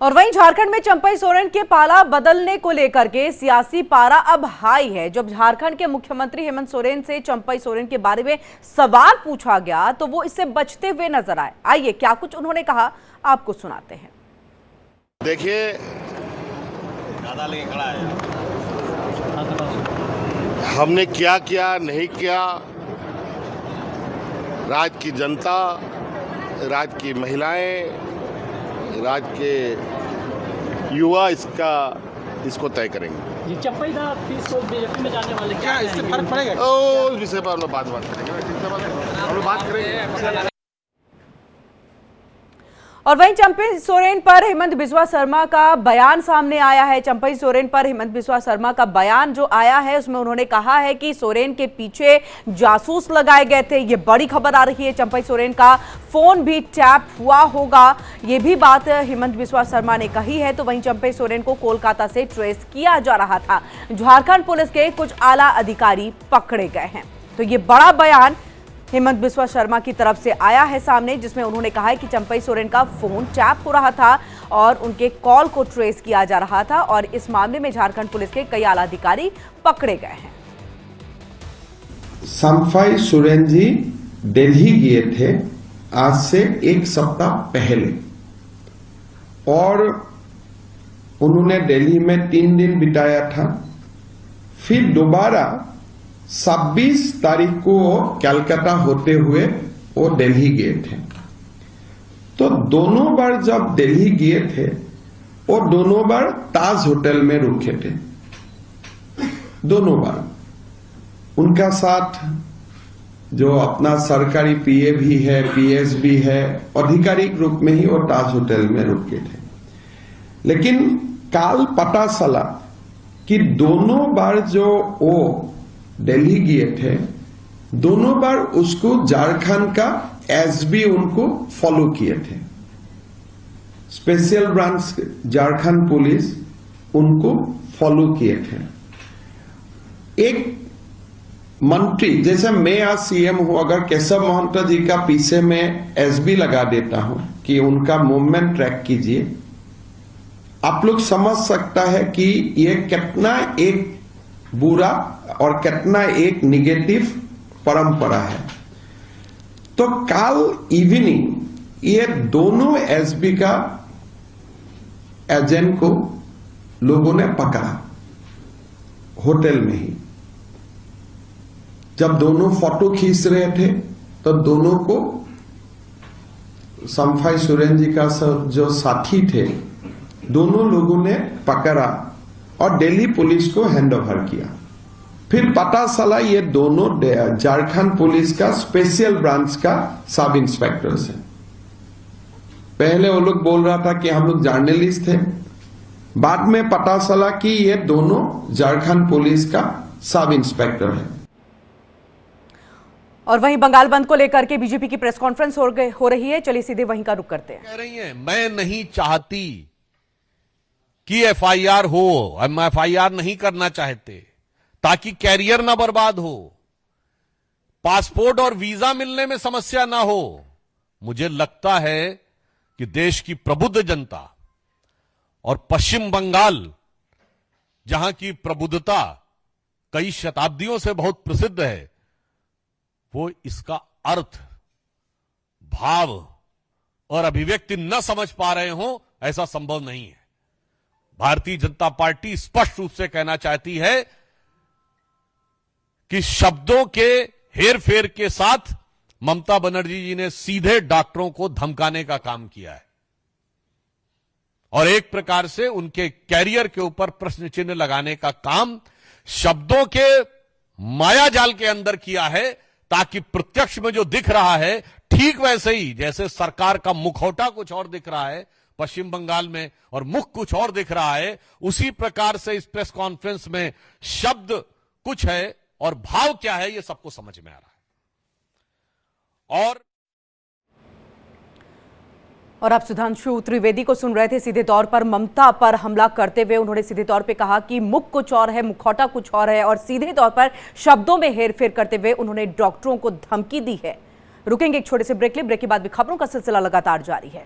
और वहीं झारखंड में चंपई सोरेन के पाला बदलने को लेकर के सियासी पारा अब हाई है। जब झारखंड के मुख्यमंत्री हेमंत सोरेन से चंपई सोरेन के बारे में सवाल पूछा गया तो वो इससे बचते हुए नजर आए। आइए क्या कुछ उन्होंने कहा आपको सुनाते हैं। देखिए, ज्यादा लेके खड़ा है, हमने क्या किया नहीं किया, राज्य की जनता, राज्य की महिलाएं, राज्य के युवा इसको तय करेंगे। चंपई दा को बीजेपी में जाने वाले क्या इससे फर्क पड़ेगा? उस विषय पर हम लोग बात करेंगे। और वहीं चंपई सोरेन पर हेमंत बिस्वा शर्मा का बयान सामने आया है। चंपई सोरेन पर हेमंत बिस्वा शर्मा का बयान जो आया है उसमें उन्होंने कहा है कि सोरेन के पीछे जासूस लगाए गए थे। ये बड़ी खबर आ रही है। चंपई सोरेन का फोन भी टैप हुआ होगा, ये भी बात हेमंत बिस्वा शर्मा ने कही है। तो वहीं चंपई सोरेन को कोलकाता से ट्रेस किया जा रहा था। झारखंड पुलिस के कुछ आला अधिकारी पकड़े गए हैं। तो ये बड़ा बयान हेमंत बिस्वा शर्मा की तरफ से आया है सामने, जिसमें उन्होंने कहा है कि चंपई सोरेन का फोन टैप हो रहा था और उनके कॉल को ट्रेस किया जा रहा था और इस मामले में झारखंड पुलिस के कई आला अधिकारी पकड़े गए हैं। चंपई सोरेन जी दिल्ली गए थे आज से एक सप्ताह पहले और उन्होंने दिल्ली में 3 दिन बिताया था। फिर दोबारा 26 तारीख को कलकत्ता होते हुए वो दिल्ली गए थे। तो दोनों बार जब दिल्ली गए थे वो दोनों बार ताज होटल में रुके थे। दोनों बार उनका साथ जो अपना सरकारी पीए भी है, पीएस भी है, आधिकारिक रूप में ही वो ताज होटल में रुके थे। लेकिन कल पता चला कि दोनों बार जो वो दिल्ली गए थे, दोनों बार उसको झारखंड का एसबी उनको फॉलो किए थे। स्पेशल ब्रांच झारखंड पुलिस उनको फॉलो किए थे। एक मंत्री जैसे मैं आज सीएम हूं, अगर केशव महंता जी का पीछे में एसबी लगा देता हूं कि उनका मूवमेंट ट्रैक कीजिए, आप लोग समझ सकता है कि ये कितना एक बुरा और कितना एक निगेटिव परंपरा है। तो कल इवनिंग ये दोनों एसबी का एजेंट को लोगों ने पकड़ा होटल में ही। जब दोनों फोटो खींच रहे थे तो दोनों को चंपई सोरेन जी का जो साथी थे, दोनों लोगों ने पकड़ा और दिल्ली पुलिस को हैंडओवर किया। फिर पता चला ये दोनों झारखंड पुलिस का स्पेशल ब्रांच का सब इंस्पेक्टर है। पहले वो लोग बोल रहा था कि हम लोग जर्नलिस्ट थे, बाद में पता चला कि ये दोनों झारखंड पुलिस का सब इंस्पेक्टर है। और वहीं बंगाल बंद को लेकर के बीजेपी की प्रेस कॉन्फ्रेंस हो रही है। चलिए सीधे वहीं का रुख करते हैं। कह रही हैं मैं नहीं चाहती कि एफआईआर हो, हम एफआईआर नहीं करना चाहते ताकि कैरियर ना बर्बाद हो, पासपोर्ट और वीजा मिलने में समस्या ना हो। मुझे लगता है कि देश की प्रबुद्ध जनता और पश्चिम बंगाल, जहां की प्रबुद्धता कई शताब्दियों से बहुत प्रसिद्ध है, वो इसका अर्थ, भाव और अभिव्यक्ति न समझ पा रहे हो, ऐसा संभव नहीं है। भारतीय जनता पार्टी स्पष्ट रूप से कहना चाहती है कि शब्दों के हेरफेर के साथ ममता बनर्जी जी ने सीधे डॉक्टरों को धमकाने का काम किया है और एक प्रकार से उनके कैरियर के ऊपर प्रश्न चिन्ह लगाने का काम शब्दों के मायाजाल के अंदर किया है, ताकि प्रत्यक्ष में जो दिख रहा है ठीक वैसे ही जैसे सरकार का मुखौटा कुछ और दिख रहा है पश्चिम बंगाल में और मुख कुछ और दिख रहा है, उसी प्रकार से इस प्रेस कॉन्फ्रेंस में शब्द कुछ है और भाव क्या है ये सबको समझ में आ रहा है। और आप सुधांशु त्रिवेदी को सुन रहे थे। सीधे तौर पर ममता पर हमला करते हुए उन्होंने सीधे तौर पे कहा कि मुख कुछ और है, मुखौटा कुछ और है और सीधे तौर पर शब्दों में हेरफेर करते हुए उन्होंने डॉक्टरों को धमकी दी है। रुकेंगे एक छोटे से ब्रेक के बाद भी खबरों का सिलसिला लगातार जारी है।